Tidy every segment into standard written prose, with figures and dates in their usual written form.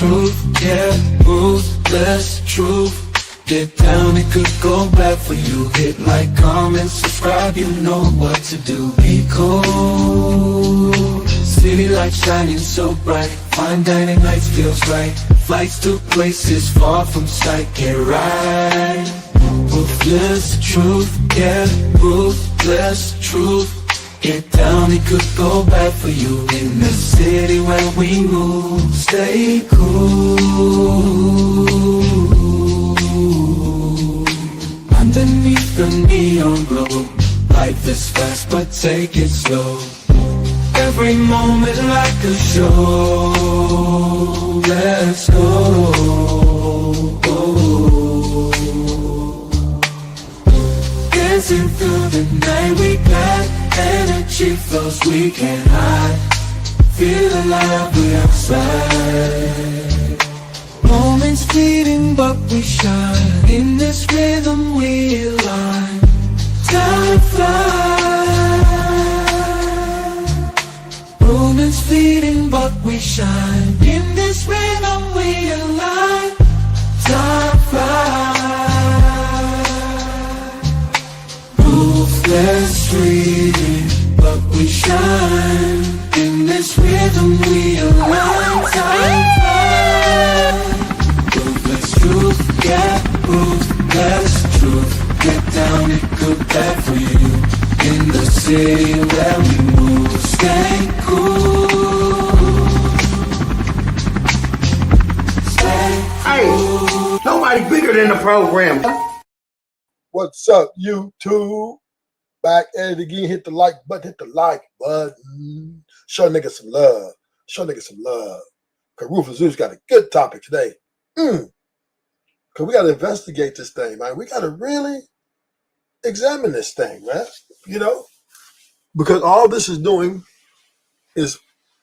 truth, yeah, ruthless truth. Get down, it could go bad for you. Hit like, comment, subscribe, you know what to do. Be cool, city lights shining so bright. Fine dining nights feels right. Flights to places far from sight. Get right, ruthless truth, yeah, ruthless truth. Get down, it could go bad for you. In the city where we move, stay cool. Underneath the neon glow, life is fast but take it slow. Every moment like a show. Let's go. Dancing through the night, we got energy flows we can't hide. Feel alive, we outside. Moments fleeting but we shine. In this rhythm we align. Time flies. Moments fleeting but we shine. In this rhythm we align. Time flies. Ruthless fleeting but we shine. In this rhythm we align. Time flies. Ruthless truth, yeah, ruthless truth. Get down, it could bad for you. In the city where we move, stay cool. Stay Hey, cool. nobody bigger than the program. What's up, YouTube? Back at it again. Hit the like button. Hit the like button. Show niggas some love. Show niggas some love. Cause Rufus Zeus got a good topic today. Cause we gotta investigate this thing, man. We gotta really examine this thing, man. You know, because all this is doing is,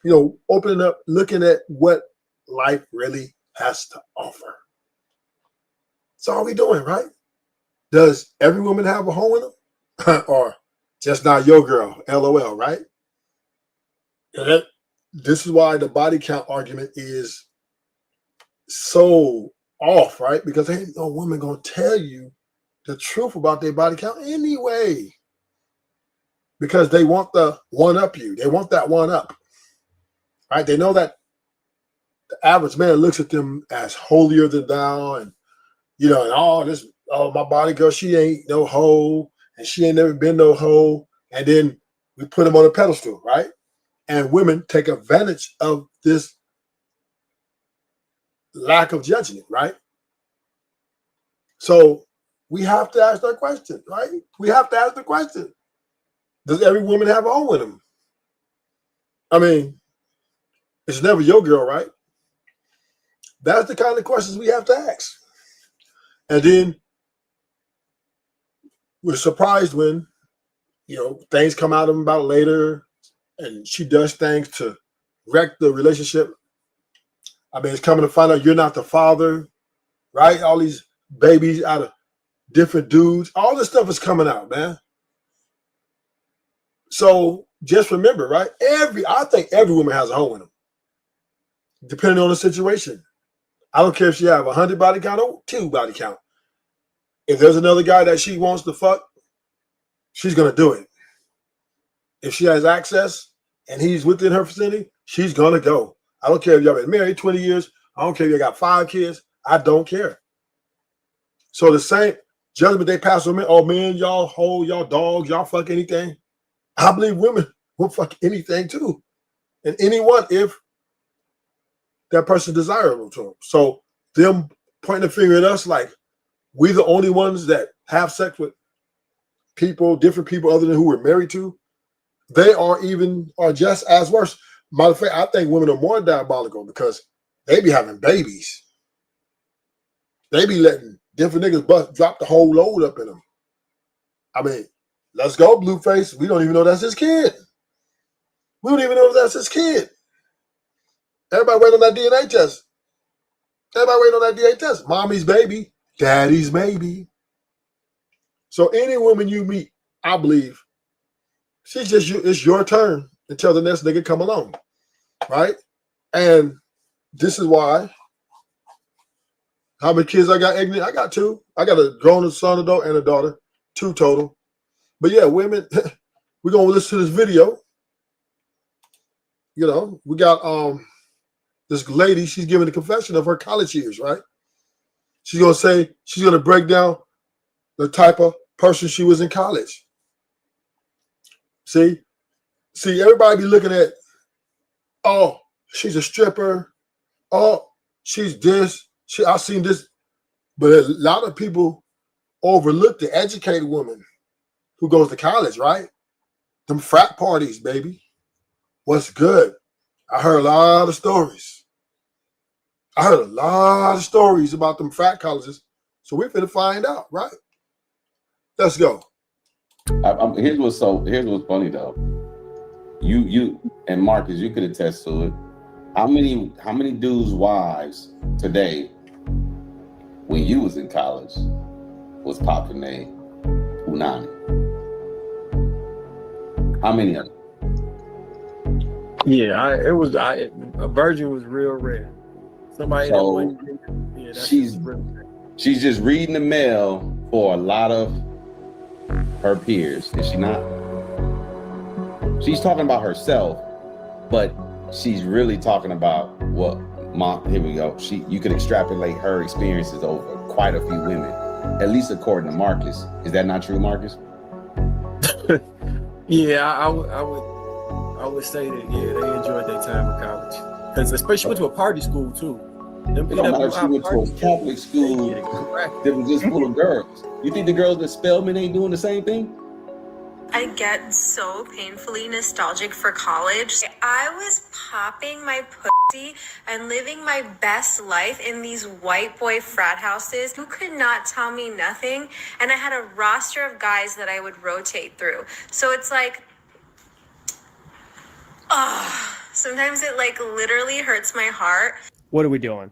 you know, opening up, looking at what life really has to offer. That's all we doing, right? Does every woman have a hole in them? Or just not your girl, LOL, right? And this is why the body count argument is so off, right? Because ain't no woman gonna tell you the truth about their body count anyway. Because they want the one up you. They want that one up. Right? They know that the average man looks at them as holier than thou, and you know, and all this, oh, my body girl, she ain't no hoe, and she ain't never been no hoe. And then we put them on a pedestal, right? And women take advantage of this lack of judgment, right? So we have to ask that question, right? We have to ask the question. Does every woman have a hole in them? I mean, it's never your girl, right? That's the kind of questions we have to ask. And then we're surprised when, you know, things come out about later and she does things to wreck the relationship. I mean, it's coming to find out you're not the father, right? All these babies out of different dudes. All this stuff is coming out, man. So just remember, right? I think every woman has a hole in them, depending on the situation. I don't care if she have 100 body count or 2 body count. If there's another guy that she wants to fuck, she's going to do it. If she has access and he's within her vicinity, she's going to go. I don't care if y'all been married 20 years. I don't care if you got 5 kids. I don't care. So the same judgment they pass on men, oh, man, y'all hoe, y'all dogs, y'all fuck anything. I believe women will fuck anything too. And anyone if that person desirable to them. So them pointing the finger at us like we the only ones that have sex with people, different people other than who we're married to, they are just as worse. Matter of fact, I think women are more diabolical because they be having babies. They be letting different niggas drop the whole load up in them. I mean, let's go, Blueface. We don't even know that's his kid. We don't even know if that's his kid. Everybody waiting on that DNA test. Everybody waiting on that DNA test. Mommy's baby, daddy's maybe. So any woman you meet, I believe, it's your turn until the next nigga come along, right? And this is why How many kids I got ignorant? I got 2. I got a grown son, adult, and a daughter. 2 total. But yeah, women, we're gonna listen to this video. You know, we got this lady, she's giving a confession of her college years, right? She's gonna break down the type of person she was in college. See, everybody be looking at, oh, she's a stripper. Oh, she's this. I've seen this. But a lot of people overlook the educated woman who goes to college, right? Them frat parties, baby. What's good? I heard a lot of stories. About them frat colleges. So we're finna find out, right? Let's go. Here's what's funny though. You and Marcus, you could attest to it. How many dudes' wives today, when you was in college, was popping a punani? How many of them? Yeah, a virgin was real rare. Somebody that wasn't. Yeah, she's just reading the mail for a lot of her peers, is she not? She's talking about herself, but she's really talking about here we go. You could extrapolate her experiences over quite a few women, at least according to Marcus. Is that not true, Marcus? Yeah, I would say that. Yeah, they enjoyed their time in college, because especially went to a party school too. It don't matter if she went to a Catholic school that was just full of girls. You think the girls at Spelman ain't doing the same thing? I get so painfully nostalgic for college. I was popping my pussy and living my best life in these white boy frat houses who could not tell me nothing. And I had a roster of guys that I would rotate through. So it's like, sometimes it like literally hurts my heart. What are we doing?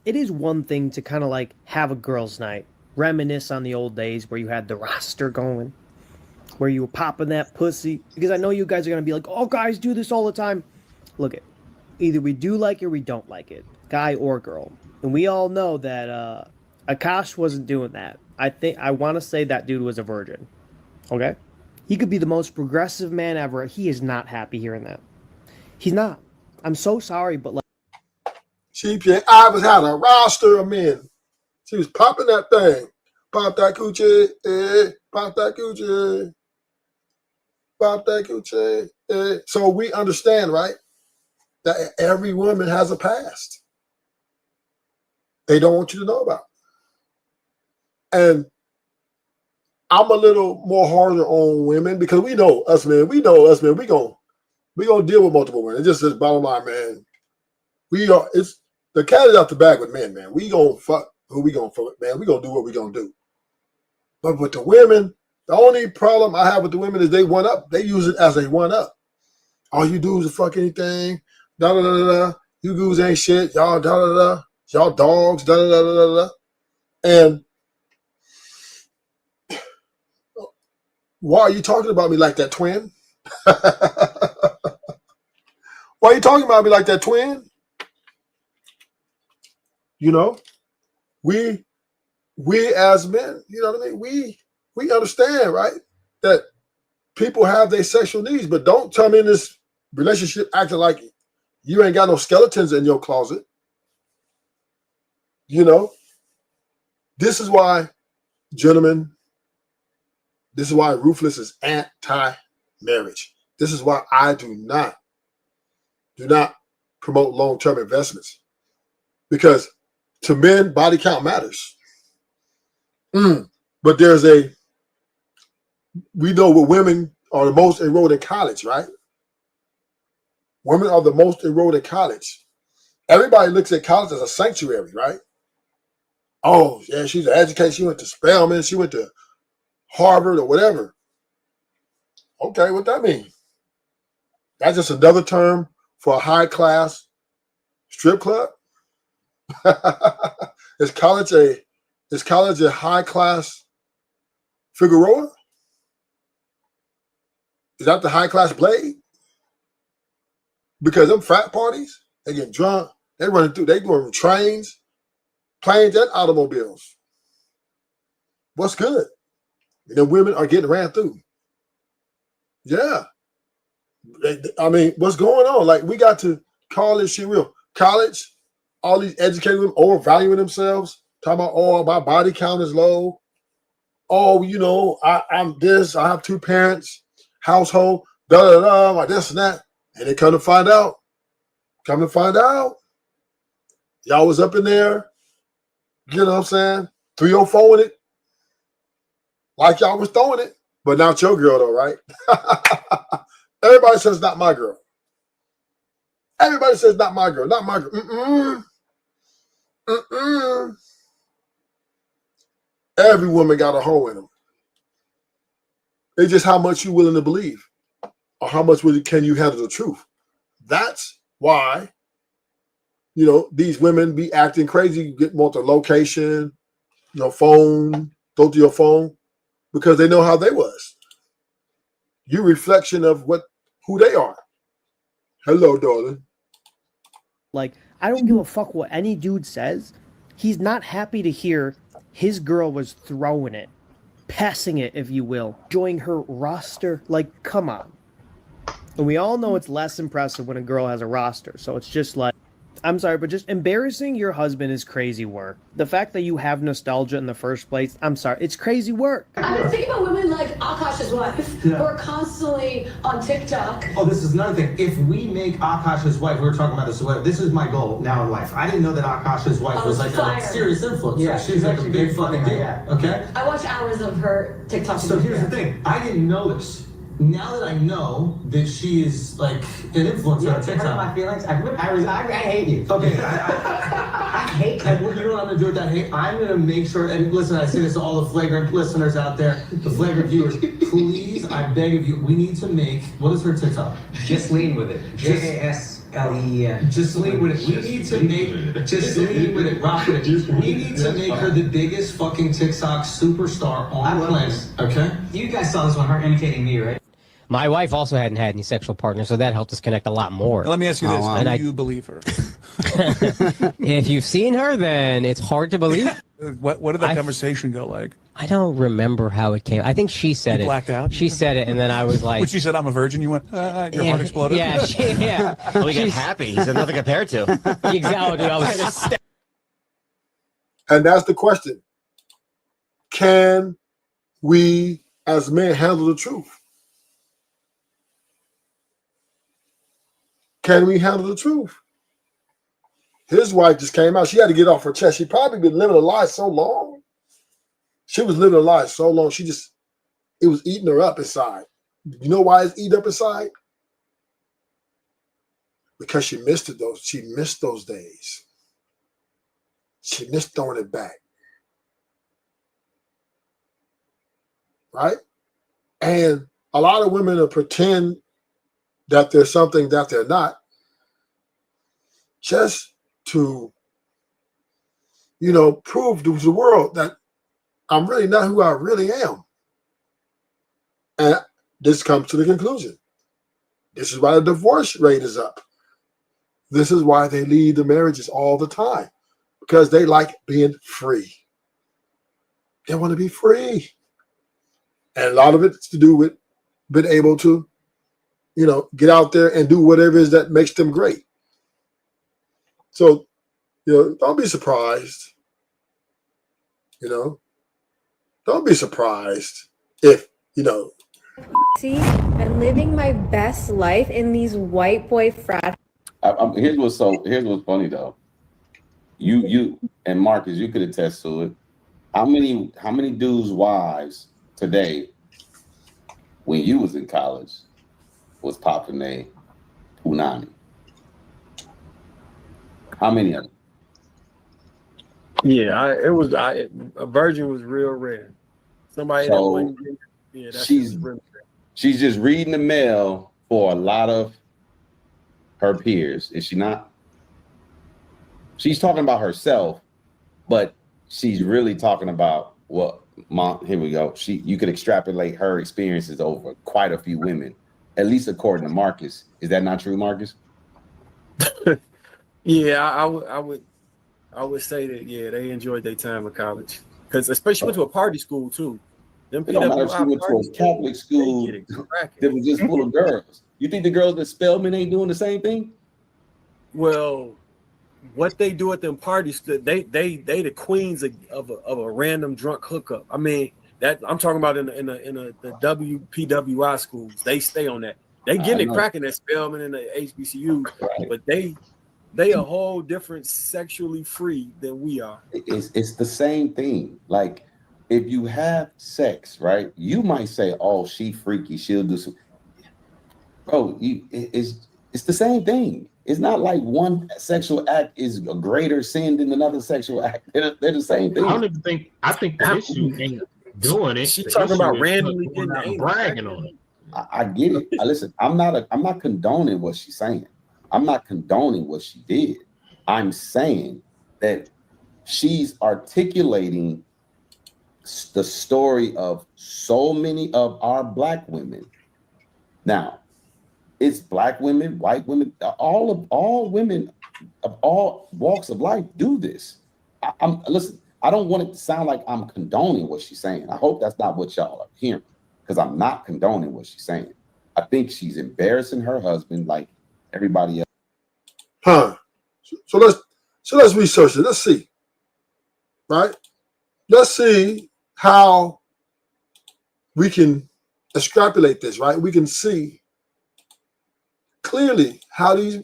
It is one thing to kind of like have a girls' night, reminisce on the old days where you had the roster going, where you were popping that pussy, because I know you guys are going to be like, oh, guys do this all the time. Look, either we do like it or we don't like it, guy or girl. And we all know that Akash wasn't doing that. I want to say that dude was a virgin. Okay? He could be the most progressive man ever. He is not happy hearing that. He's not. I'm so sorry, but like, I had a roster of men. She was popping that thing. Pop that coochie, pop that coochie. Pop that coochie. So we understand, right, that every woman has a past they don't want you to know about. And I'm a little more harder on women because we know us men. We gonna deal with multiple women. It's just this bottom line, man. The cat is out the bag with men, man. We gonna fuck who we gonna fuck, man. We gonna do what we gonna do. But with the women, the only problem I have with the women is they one up. They use it as a one up. All you do is fuck anything. Da da da da da. You dudes ain't shit. Y'all da da da. Y'all dogs. Da da da da da da. And why are you talking about me like that, twin? Why are you talking about me like that, twin? You know, we as men, you know what I mean? We understand, right? That people have their sexual needs, but don't come in this relationship acting like you ain't got no skeletons in your closet. You know, this is why, gentlemen, this is why Ruthless is anti-marriage. This is why I do not promote long-term investments, because to men, body count matters. But we know what women are the most enrolled in college, right? Women are the most enrolled in college. Everybody looks at college as a sanctuary, right? Oh, yeah, she's an educator. She went to Spelman. She went to Harvard or whatever. Okay, what that mean? That's just another term for a high-class strip club? Is college a high-class Figueroa? Is that the high-class Blade? Because them frat parties, they get drunk, they doing trains, planes and automobiles. What's good? Women are getting ran through. Yeah. I mean, what's going on? Like, we got to call this shit real. College, all these educated women overvaluing themselves, talking about, oh, my body count is low. Oh, I'm this, I have 2 parents, household, like this and that. And they come to find out, y'all was up in there, you know what I'm saying, 304 in it, like y'all was throwing it, but not your girl though, right? Everybody says not my girl. Everybody says not my girl, not my girl. Every woman got a hole in them. It's just how much you willing to believe, or how much can you handle the truth. That's why, these women be acting crazy. You get more to location, phone, go to your phone, because they know how they was. You reflection of who they are. Hello, darling. Like, I don't give a fuck what any dude says. He's not happy to hear his girl was throwing it, passing it, if you will, enjoying her roster. Like, come on. And we all know it's less impressive when a girl has a roster. So it's just like, I'm sorry, but just embarrassing your husband is crazy work. The fact that you have nostalgia in the first place, I'm sorry, it's crazy work. I was thinking about women like Akash's wife, who are constantly on TikTok. Oh, this is another thing. If we make Akash's wife, we were talking about this, this is my goal now in life. I didn't know that Akash's wife was like a serious influencer. Yeah, she's like a big fucking deal. Okay? I watch hours of her TikTok. So here's the thing. I didn't know this. Now that I know that she is like an influencer on TikTok. My feelings. I hate you. Okay, I hate. And you know what I'm gonna do with that hate? I'm gonna make sure. And listen, I say this to all the flagrant listeners out there, the flagrant viewers. Please, I beg of you, we need to make. What is her TikTok? Just lean with it. JASLEEN. Just lean with it. We need to make. Just lean with it. Rock with it. We need to make her the biggest fucking TikTok superstar on the planet. Okay. You guys saw this one, her imitating me, right? My wife also hadn't had any sexual partners, so that helped us connect a lot more. Let me ask you this: do you believe her? If you've seen her, then it's hard to believe. What did that conversation go like? I don't remember how it came. I think she said you blacked out? She said it, and then I was like... When she said, I'm a virgin, you went, your heart exploded? Yeah, yeah. Well, we get happy. He said nothing compared to. Exactly, dude. I was And that's the question. Can we, as men, handle the truth? Can we handle the truth? His wife just came out. She had to get off her chest. She probably been living a lie so long. She was living a lie so long. It was eating her up inside. You know why it's eating up inside? Because she missed those days. She missed throwing it back. Right? And a lot of women will pretend that there's something that they're not, just to, prove to the world that I'm really not who I really am. And this comes to the conclusion. This is why the divorce rate is up. This is why they leave the marriages all the time, because they like being free. They want to be free. And a lot of it's to do with being able to, get out there and do whatever it is that makes them great. So, don't be surprised. Don't be surprised if, and living my best life in these white boy frat. Here's what's funny though. You and Marcus, you could attest to it. How many dudes' wives today, when you was in college, was popping a punani? How many of them? Yeah, a virgin was real rare. Somebody that wasn't, that's she's just reading the mail for a lot of her peers, is she not? She's talking about herself, but she's really talking about here we go. You could extrapolate her experiences over quite a few women, at least according to Marcus. Is that not true, Marcus? Yeah, I would I would say that they enjoyed their time in college because especially went to a party school too. Them It don't matter if she went to a Catholic school that was just full of girls. You think the girls at Spelman ain't doing the same thing? Well, what they do at them parties, they the queens of a random drunk hookup. I mean, that I'm talking about in the WPWI schools. They stay on that. They getting it cracking at Spelman and the HBCUs, but they a whole different sexually free than we are. It's the same thing. Like if you have sex, right? You might say, "Oh, she freaky. She'll do some." Bro, it's the same thing. It's not like one sexual act is a greater sin than another sexual act. They're the same thing. I don't even think. I think the issue ain't doing it. She's talking about randomly getting bragging on it. I get it. Listen, I'm not condoning what she's saying. I'm not condoning what she did. I'm saying that she's articulating the story of so many of our Black women. Now, it's Black women, white women, all women of all walks of life do this. Listen, I don't want it to sound like I'm condoning what she's saying. I hope that's not what y'all are hearing, because I'm not condoning what she's saying. I think she's embarrassing her husband like everybody else. So let's research it. Let's see. Right? Let's see how we can extrapolate this, right? We can see clearly how these,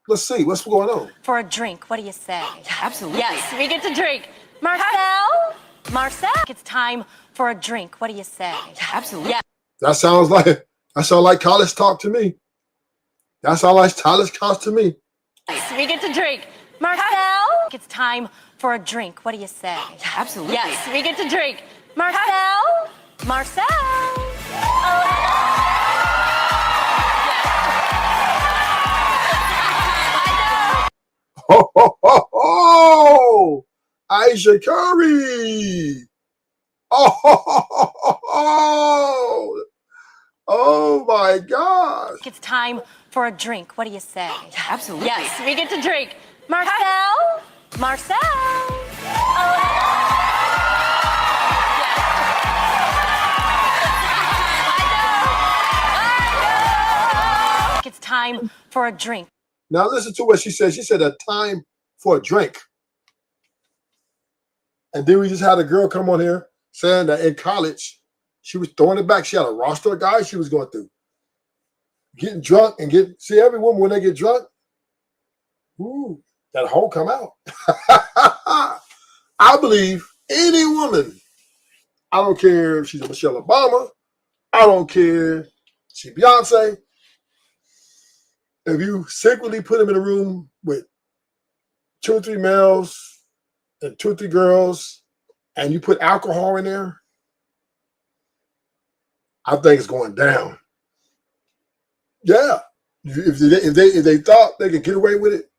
let's see what's going on. For a drink, what do you say? Absolutely. Yes, we get to drink. Marcel, it's time for a drink. What do you say? Absolutely. Yeah. That sounds like college talk to me. That sounds like college talk to me. Yes, we get to drink. Marcel, it's time for a drink. What do you say? Absolutely. Yes, we get to drink. Marcel. Oh, Aisha Curry. Oh my gosh. It's time for a drink. What do you say? Absolutely. Yes, we get to drink. Marcel. It's time for a drink. Now listen to what she said. She said a time for a drink. And then we just had a girl come on here saying that in college, she was throwing it back. She had a roster of guys she was going through. Getting drunk and see every woman when they get drunk, that whole come out. I believe any woman, I don't care if she's Michelle Obama, I don't care if she's Beyonce, if you secretly put them in a room with 2 or 3 males and 2 or 3 girls, and you put alcohol in there, I think it's going down. Yeah, if they thought they could get away with it,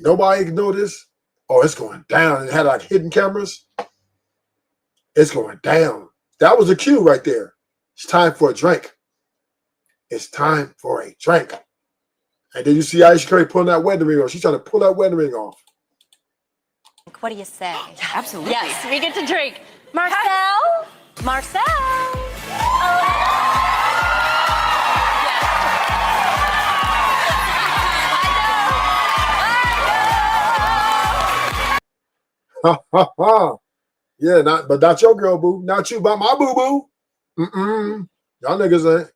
nobody can know this. Oh, it's going down. It had like hidden cameras. It's going down. That was a cue right there. It's time for a drink. It's time for a drink. And then you see Aisha Curry pulling that wedding ring off. She's trying to pull that wedding ring off. What do you say? Absolutely. Yes, we get to drink. Marcel. Yeah, but not your girl, boo. Not you, but my boo boo. Y'all niggas ain't.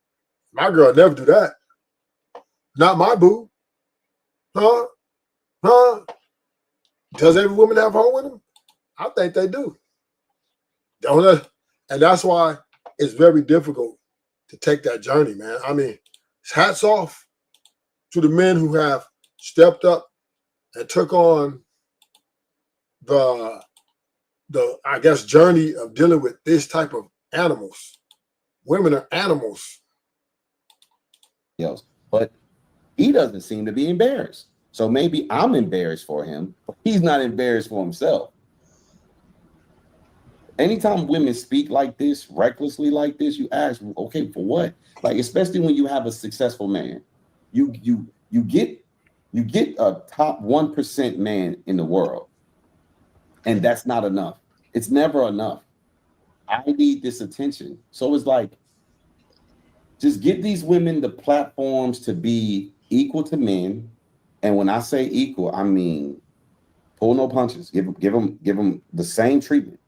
My girl never do that. Not my boo. Huh? Does every woman have home with them? I think they do. Don't they? And that's why it's very difficult to take that journey, man. I mean, hats off to the men who have stepped up and took on the I guess journey of dealing with this type of animals. Women are animals. Yes, but he doesn't seem to be embarrassed. So maybe I'm embarrassed for him, but he's not embarrassed for himself. Anytime women speak like this, recklessly like this, you ask, okay, for what? Like, especially when you have a successful man, you get You get a top 1% man in the world, and that's not enough. It's never enough. I need this attention. So it's like, just give these women the platforms to be equal to men. And when I say equal, I mean pull no punches. Give them the same treatment.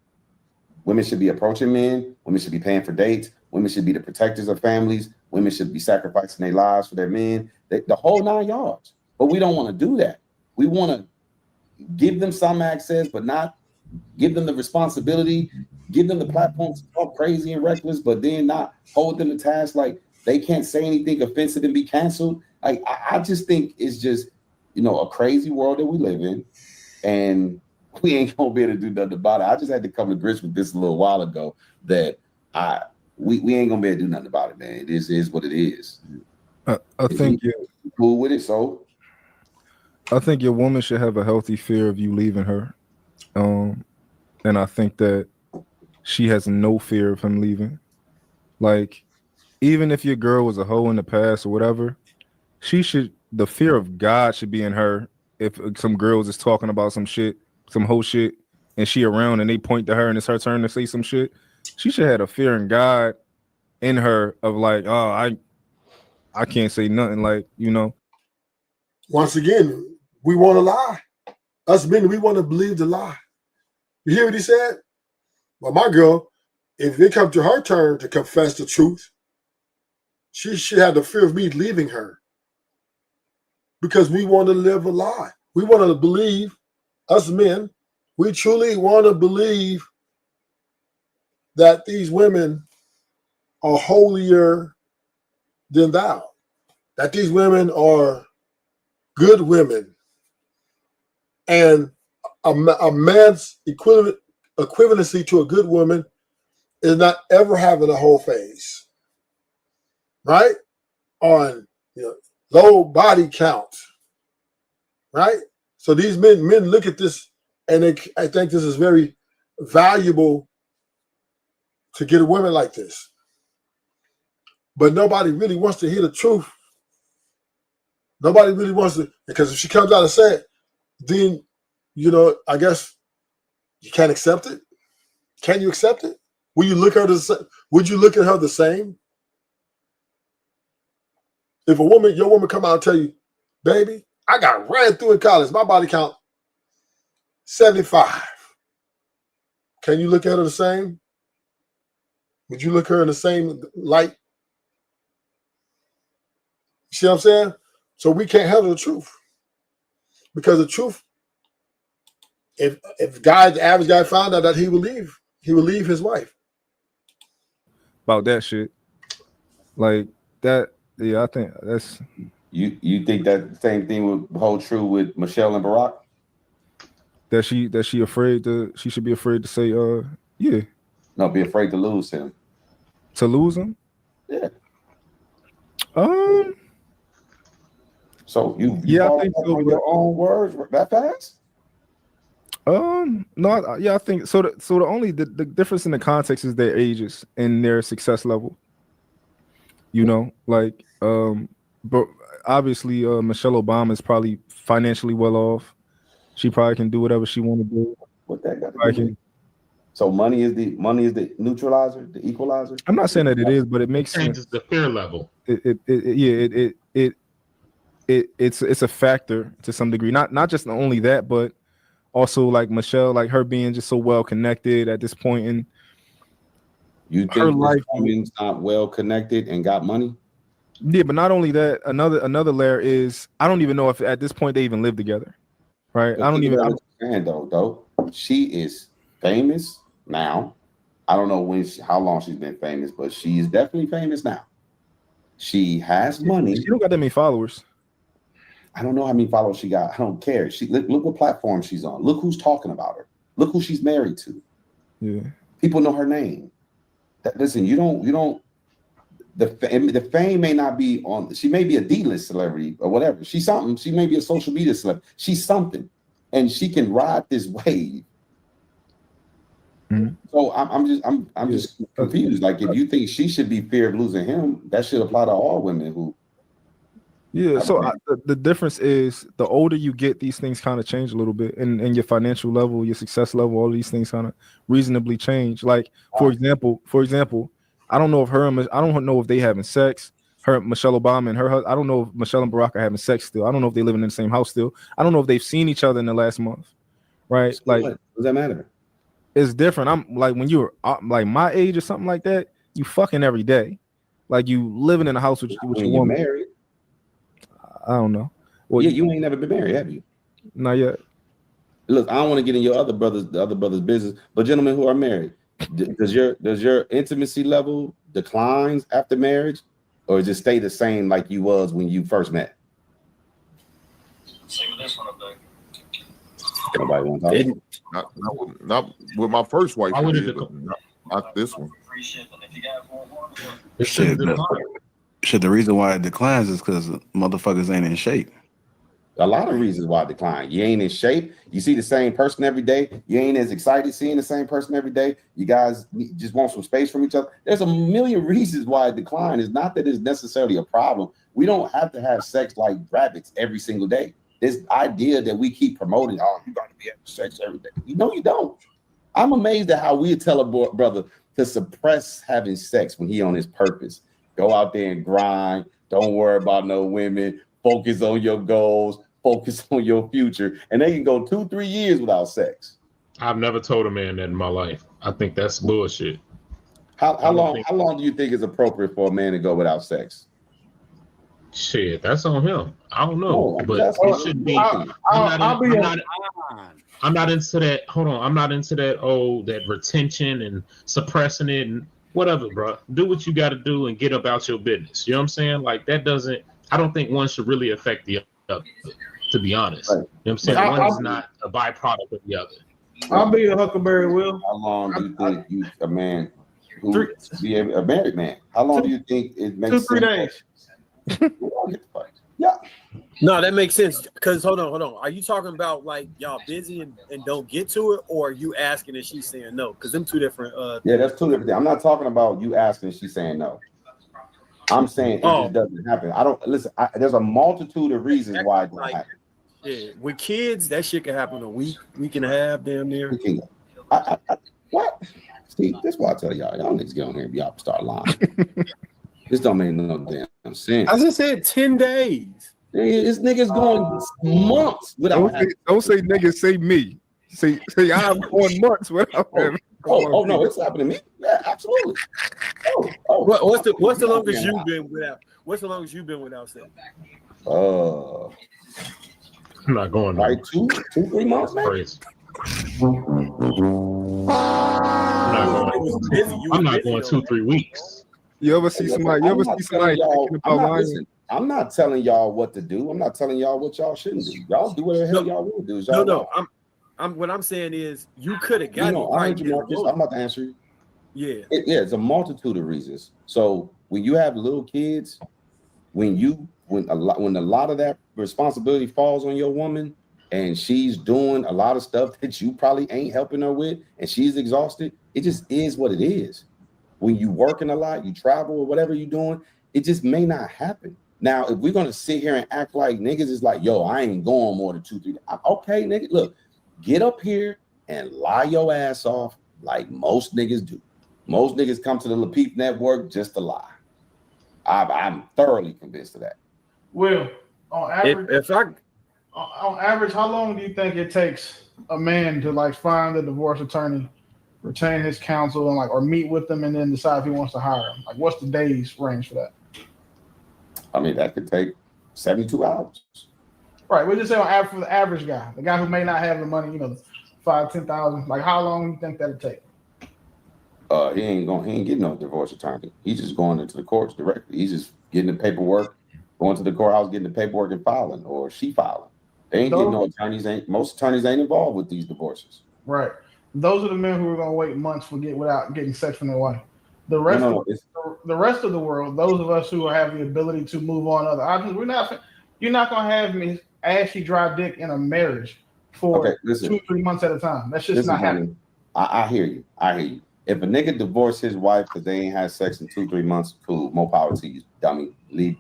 Women should be approaching men. Women should be paying for dates. Women should be the protectors of families. Women should be sacrificing their lives for their men. The whole 9 yards. But we don't want to do that. We want to give them some access, but not give them the responsibility, give them the platform to talk crazy and reckless, but then not hold them to task. Like they can't say anything offensive and be canceled. Like I just think it's just, a crazy world that we live in, and we ain't gonna be able to do nothing about it. I just had to come to grips with this a little while ago that we ain't gonna be able to do nothing about it, man. It is what it is. I think you're cool with it, so I think your woman should have a healthy fear of you leaving her. And I think that she has no fear of him leaving. Like, even if your girl was a hoe in the past or whatever, the fear of God should be in her. If some girls is talking about some shit, some hoe shit, and she around and they point to her and it's her turn to say some shit, she should have a fear in God in her of like, oh, I can't say nothing, like, Once again, we want to lie. Us men, we want to believe the lie. You hear what he said? Well, my girl, if it comes to her turn to confess the truth, she should have the fear of me leaving her. Because we want to live a lie. We want to believe, us men, we truly want to believe that these women are holier than thou. That these women are good women. And a man's equivalency to a good woman is not ever having a whole face, right? On low body count, right? So these men look at this, and I think this is very valuable to get a woman like this. But nobody really wants to hear the truth. Nobody really wants to, because if she comes out and says it, then I guess you can't accept it. Can you accept it? Would you look at her the same? If your woman come out and tell you, baby, I got ran through in college. My body count 75. Can you look at her the same? Would you look at her in the same light? See what I'm saying? So we can't handle the truth. Because the truth, if the average guy found out that he would leave his wife. About that shit. Like that, yeah, I think that's you think that same thing would hold true with Michelle and Barack? That she should be afraid to say yeah. No, be afraid to lose him. To lose him? Yeah. So you I think so, on your own words that fast? No, I think so. The only the difference in the context is their ages and their success level. But obviously, Michelle Obama is probably financially well off. She probably can do whatever she want to do. What that got to do? So money is the neutralizer, the equalizer. I'm not saying that it is, but it makes changes the fear level. It's a factor to some degree. Not just only that, but also like Michelle, like her being just so well connected at this point in you think her life. Woman's not well connected and got money? Yeah, but not only that, another layer is I don't even know if at this point they even live together. Right? But I don't even understand though. She is famous now. I don't know how long she's been famous, but she is definitely famous now. She has money. She don't got that many followers. I don't know how many followers she got. I don't care. Look what platform she's on. Look who's talking about her. Look who she's married to. Yeah. People know her name. Listen, you don't. The fame may not be on. She may be a D-list celebrity or whatever. She's something. She may be a social media celebrity. She's something, and she can ride this wave. Mm-hmm. So I'm just confused. Like if you think she should be feared of losing him, that should apply to all women who. Yeah, so the difference is the older you get, these things kind of change a little bit, and your financial level, your success level, all of these things kind of reasonably change. Like for example, I don't know if I don't know if they having sex. Her Michelle Obama and her husband. I don't know if Michelle and Barack are having sex still. I don't know if they living in the same house still. I don't know if they've seen each other in the last month. Right? So like, what does that matter? It's different. I'm like when you're like my age or something like that. You fucking every day, like you living in a house with your woman. Married. I don't know. Well, yeah, you ain't never been married, have you? Not yet. Look, I don't want to get in your other brothers' business, but gentlemen who are married, does your intimacy level declines after marriage, or does it stay the same like you was when you first met? Same with this one up there. Nobody want to talk. Not with my first wife. Why would it not this one. Shit, the reason why it declines is because motherfuckers ain't in shape. A lot of reasons why it decline. You ain't in shape. You see the same person every day. You ain't as excited seeing the same person every day. You guys just want some space from each other. There's a million reasons why it decline. It's not that it's necessarily a problem. We don't have to have sex like rabbits every single day. This idea that we keep promoting, oh, you got to be having sex every day. You know you don't. I'm amazed at how we tell a brother to suppress having sex when he on his purpose. Go out there and grind. Don't worry about no women. Focus on your goals. Focus on your future. And they can go 2-3 years without sex. I've never told a man that in my life. I think that's bullshit. How long do you think is appropriate for a man to go without sex? Shit, that's on him. I don't know, but it should be. I'm not into that. Hold on, I'm not into that. Oh, that retention and suppressing it and whatever, bro. Do what you got to do and get about your business. You know what I'm saying? Like that doesn't. I don't think one should really affect the other. To be honest, right. You know what I'm saying? One is not a byproduct of the other. I'll be a Huckleberry Will. How long do you think a man who be a married man? How long do you think it makes 2-3 days? Yeah. No, that makes sense. Because hold on. Are you talking about like y'all busy and don't get to it, or are you asking and she's saying no? Because them two different. Yeah, that's two different things. I'm not talking about you asking and she's saying no. I'm saying it just doesn't happen. I don't listen. There's a multitude of reasons why it doesn't happen. Yeah, with kids, that shit can happen a week and a half, damn near. What? See, that's why I tell y'all niggas get on here and y'all start lying. This don't make no damn sense. I just said 10 days. This nigga's going months without. Don't say niggas. Say me. Say I'm going months without having. Oh no, it's happening to me. Yeah, absolutely. What's the longest you've been without? What's the longest you've been without sex? I'm not going like 2-3 months, man. I'm not going 2-3 weeks. You ever see somebody thinking about lying? I'm not telling y'all what to do. I'm not telling y'all what y'all shouldn't do. Y'all do whatever the hell y'all want to do. No. What I'm saying is you could have gotten. I heard you, Marcus. I'm about to answer you. Yeah. It's a multitude of reasons. So when you have little kids, when a lot of that responsibility falls on your woman, and she's doing a lot of stuff that you probably ain't helping her with, and she's exhausted, it just is what it is. When you working a lot, you travel or whatever you're doing, it just may not happen. Now, if we're gonna sit here and act like niggas is like, yo, I ain't going more than 2-3 days. Okay, nigga, look, get up here and lie your ass off like most niggas do. Most niggas come to the LaPeep Network just to lie. I'm thoroughly convinced of that. Will, on average, how long do you think it takes a man to like find a divorce attorney, retain his counsel, and or meet with them and then decide if he wants to hire him? Like, what's the days range for that? I mean, that could take 72 hours. Right. We just say for the average guy, the guy who may not have the money, $5,000-$10,000. Like, how long do you think that'd take? He ain't getting no divorce attorney. He's just going into the courts directly. He's just getting the paperwork, going to the courthouse, getting the paperwork and filing, or she filing. They ain't getting no attorneys. Most attorneys ain't involved with these divorces. Right. Those are the men who are going to wait months without getting sex from their wife. The rest of the world, those of us who have the ability to move on other options, you're not going to have me ashy dry dick in a marriage for 2-3 months at a time. That's just not happening. I hear you. If a nigga divorce his wife because they ain't had sex in 2-3 months, cool, more power to you, dummy.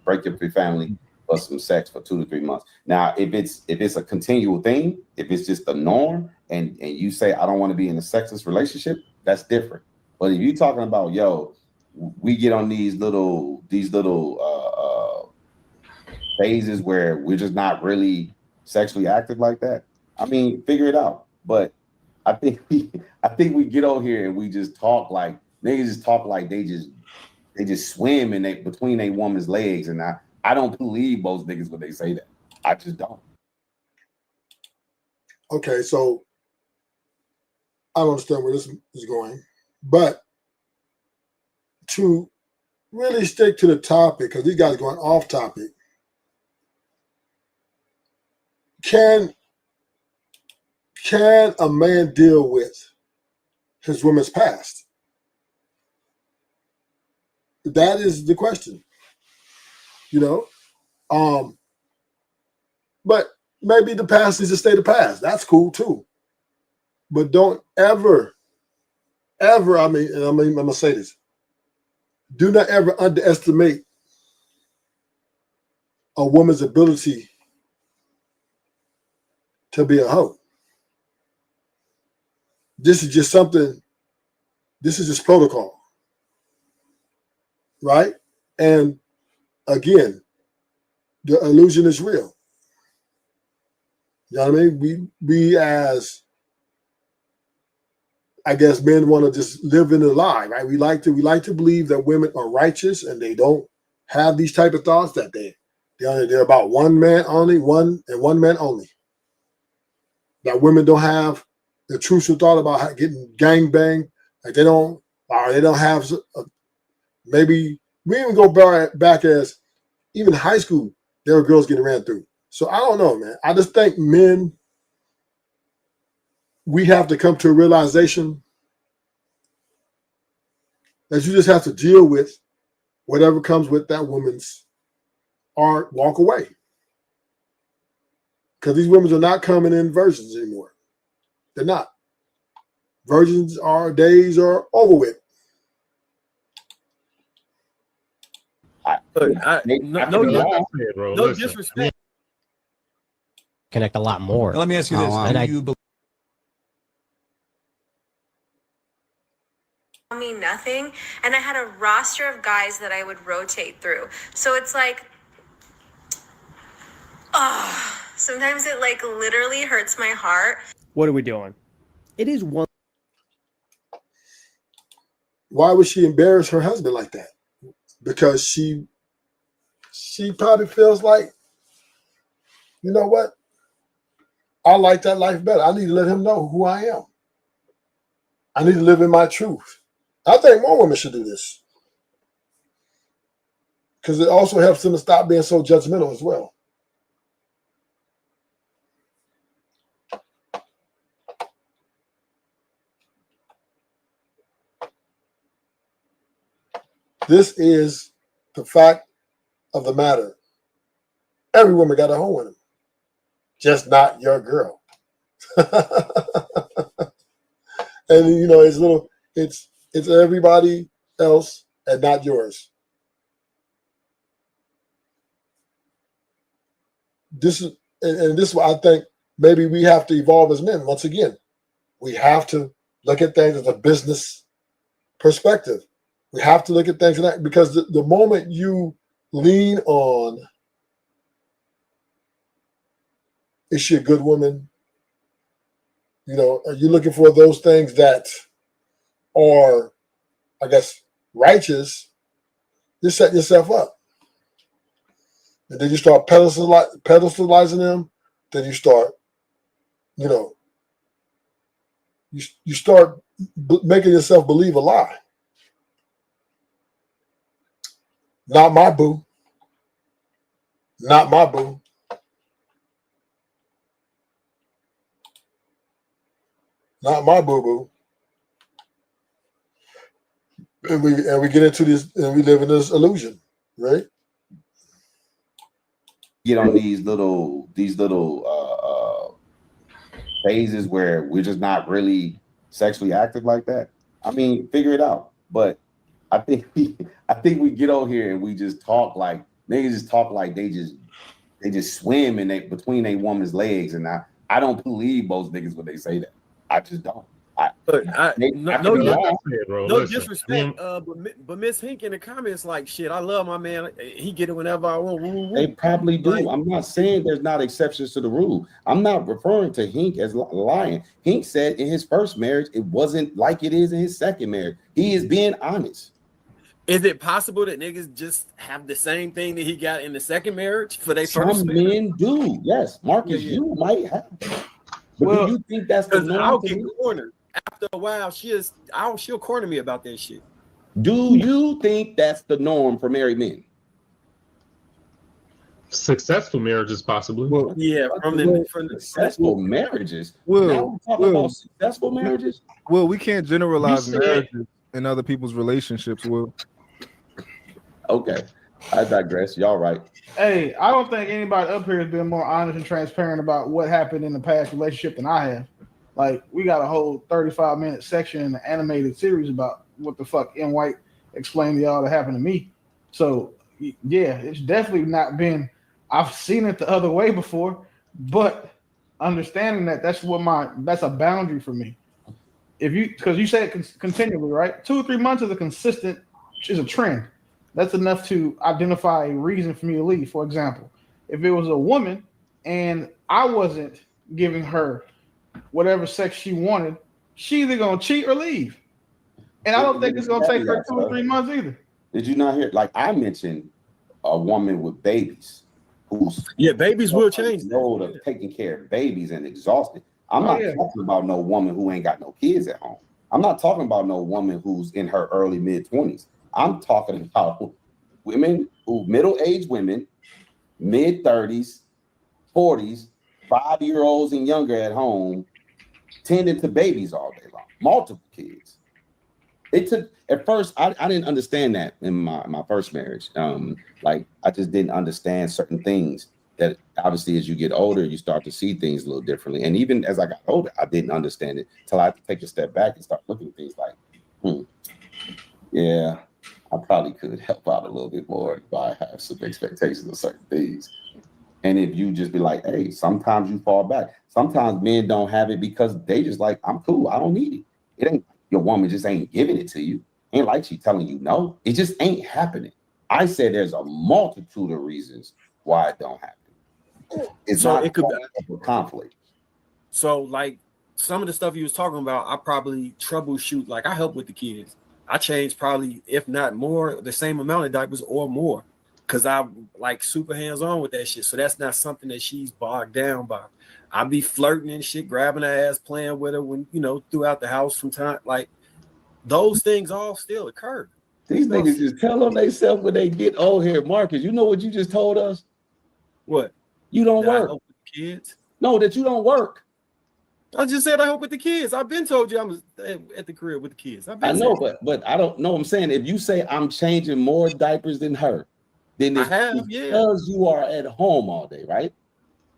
Break up your family, for some sex for 2 to 3 months. Now, if it's a continual thing, if it's just the norm, and you say I don't want to be in a sexist relationship, that's different. But if you're talking about, yo, we get on these little phases where we're just not really sexually active like that, I mean, figure it out. But I think we get on here and we just talk like niggas just talk like they just swim in between a woman's legs, and I don't believe most niggas when they say that. I just don't. Okay, so I don't understand where this is going, but to really stick to the topic, because these guys are going off topic. Can a man deal with his woman's past? That is the question. But maybe the past needs to stay the past. That's cool too. But don't ever, I'm gonna say this. Do not ever underestimate a woman's ability to be a hoe. This is just protocol. Right? And again, the illusion is real. You know what I mean? We as, I guess, men want to just live in a lie, right? We like to believe that women are righteous and they don't have these type of thoughts, that they're about one man only, one man only. That women don't have the truthful thought about getting gangbanged. Like they don't have. Maybe we even go back as even high school, there were girls getting ran through. So I don't know, man. I just think men, we have to come to a realization that you just have to deal with whatever comes with that woman's art, walk away. Because these women are not coming in virgins anymore. They're not. Virgins days are over with. No disrespect. Connect a lot more. Now, let me ask you this: me nothing, and I had a roster of guys that I would rotate through. So it's like, sometimes it like literally hurts my heart. What are we doing? It is one. Why would she embarrass her husband like that? Because she probably feels like, you know what? I like that life better. I need to let him know who I am. I need to live in my truth. I think more women should do this. Because it also helps them to stop being so judgmental as well. This is the fact of the matter. Every woman got a hole in them. Just not your girl. And it's everybody else and not yours. This is what I think maybe we have to evolve as men. Once again, we have to look at things as a business perspective. We have to look at things like that, because the moment you lean on, is she a good woman? Are you looking for those things that are, I guess, righteous? You're setting yourself up. And then you start pedestalizing them. Then you start, you start making yourself believe a lie. Not my boo. Not my boo. Not my boo-boo. And we get into this, and we live in this illusion, right? Get on these little phases where we're just not really sexually active like that. I mean, figure it out. But I think we get on here and we just talk like niggas just talk like they They just swim in between a woman's legs, and I don't believe most niggas when they say that. I just don't. No disrespect, but Miss Hink in the comments like, shit, I love my man. He get it whenever I want. Woo, woo. They probably do. Like, I'm not saying there's not exceptions to the rule. I'm not referring to Hink as lying. Hink said in his first marriage, it wasn't like it is in his second marriage. He is being honest. Is it possible that niggas just have the same thing that he got in the second marriage for their first Some marriage? men do. Yes, Marcus, you might have. But do you think that's the norm? I'll get cornered. After a while, she'll corner me about that shit. Do you think that's the norm for married men? Successful marriages, possibly. Well, yeah, from the successful marriages. Now we're talking about successful marriages. Well, we can't generalize marriages and other people's relationships. Will. Okay, I digress. Y'all right. Hey, I don't think anybody up here has been more honest and transparent about what happened in the past relationship than I have. Like, we got a whole 35-minute section in the animated series about what the fuck N. White explained to y'all that happened to me. So, yeah, it's definitely not been, I've seen it the other way before, but understanding that that's a boundary for me. Because you say it continually, right? 2 or 3 months is a trend. That's enough to identify a reason for me to leave. For example, if it was a woman and I wasn't giving her whatever sex she wanted, she either gonna cheat or leave. And I don't think it's gonna take her 2 or 3 months either. Did you not hear? Like I mentioned, a woman with babies, babies will change. Load of taking care of babies and exhausted. I'm not talking about no woman who ain't got no kids at home. I'm not talking about no woman who's in her early mid-20s. I'm talking about women middle-aged women, mid-30s, 40s, 5-year-olds and younger at home, tending to babies all day long, multiple kids. It took at first, I didn't understand that in my first marriage. Like I just didn't understand certain things that obviously as you get older, you start to see things a little differently. And even as I got older, I didn't understand it until I had to take a step back and start looking at things like, yeah, I probably could help out a little bit more if I have some expectations of certain things. And if you just be like, hey, sometimes you fall back. Sometimes men don't have it because they just like, I'm cool. I don't need it. It ain't your woman just ain't giving it to you. Ain't like she telling you no. It just ain't happening. I said there's a multitude of reasons why it don't happen. It's so not it could be a conflict. So like some of the stuff you was talking about, I probably troubleshoot. Like I help with the kids. I change probably, if not more, the same amount of diapers or more. Cause I'm like super hands-on with that shit. So that's not something that she's bogged down by. I be flirting and shit, grabbing her ass, playing with her when, throughout the house from time. Like those things all still occur. These niggas just tell them themselves when they get old here. Marcus, you know what you just told us? What? You don't work. I help with the kids? No, that you don't work. I just said I help with the kids. I've been told you I'm at the crib with the kids. I know, but I don't know. I'm saying if you say I'm changing more diapers than her, then it's because you are at home all day, right?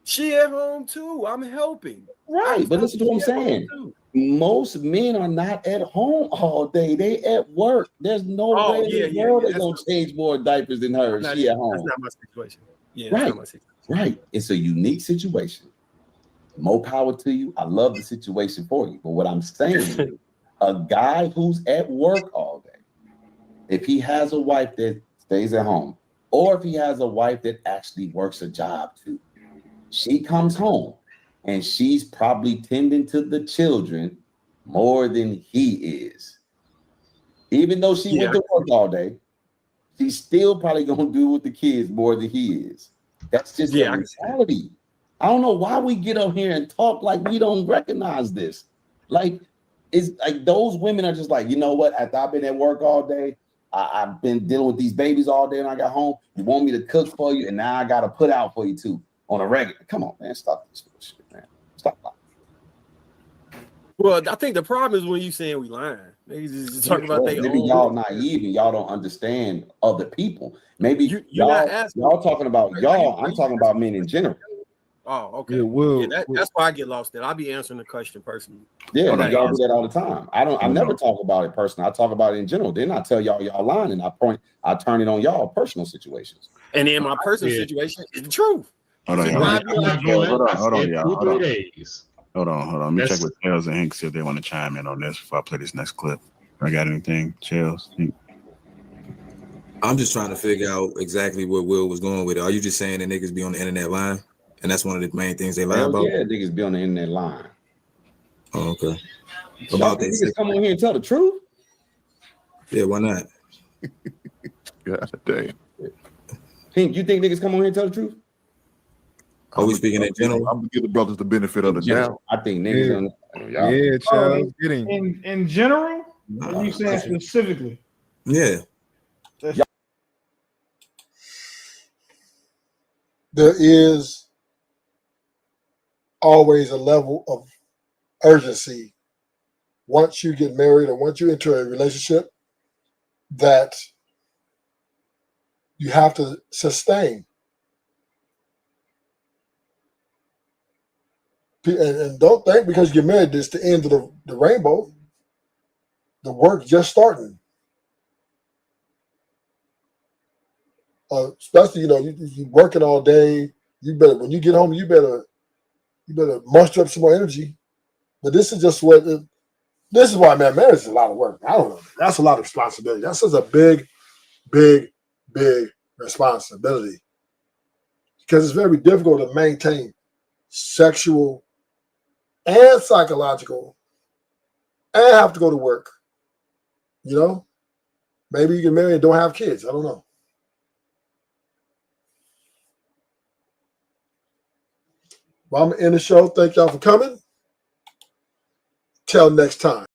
She at home too. I'm helping. Right, but listen to what I'm saying. Most men are not at home all day. They at work. There's no way in the world they're gonna change more diapers than her. She at home. That's not my situation. Yeah, right. That's not my situation. Right. It's a unique situation. More power to you. I love the situation for you. But what I'm saying is a guy who's at work all day, if he has a wife that stays at home, or if he has a wife that actually works a job too, she comes home and she's probably tending to the children more than he is. Even though she went to work all day, she's still probably going to do with the kids more than he is. That's just the reality. I don't know why we get up here and talk like we don't recognize this. Like, it's like those women are just like, you know what? After I've been at work all day, I've been dealing with these babies all day and I got home. You want me to cook for you, and now I got to put out for you too on a regular. Come on, man. Stop this bullshit, man. Stop. Well, I think the problem is when you saying we lying. Niggas just talking about they maybe y'all naive and y'all don't understand other people. Maybe y'all talking about y'all. I'm talking about men in general. Oh, okay. That's why I get lost. That I'll be answering the question personally. Yeah, y'all do that all the time. I never talk about it personally. I talk about it in general. Then I tell y'all lying, and I turn it on y'all personal situations. And in my personal situation, it's the truth. Hold on, I'm y'all. not doing Hold that. on, I said y'all. 2 Hold 3 on. days. Hold on. Let me check That's with Chels and Hank, see if they want to chime in on this before I play this next clip. I got anything, Chels? I'm just trying to figure out exactly where Will was going with it. Are you just saying that niggas be on the internet lying? And that's one of the main things they lie Hell about? yeah, niggas be on the internet lying. Oh, okay. Y'all About think that niggas sex. come on here and tell the truth? Yeah, why not? God damn. Pink, you think niggas come on here and tell the truth? Are we speaking in general? I'm gonna give the brothers the benefit of the doubt. I think niggas on y'all. Yeah, Charles, get him. In general, are you saying specifically? Yeah. There is always a level of urgency once you get married or once you enter a relationship that you have to sustain. And don't think because you're married, this the end of the rainbow. The work just starting. Especially, you working all day. You better, when you get home, you better muster up some more energy. But this is just this is why, man, marriage is a lot of work. I don't know. That's a lot of responsibility. That's just a big, big, big responsibility. Because it's very difficult to maintain sexual and psychological and have to go to work. Maybe you can marry and don't have kids. I don't know. Well, I'm going to end the show. Thank y'all for coming. Till next time.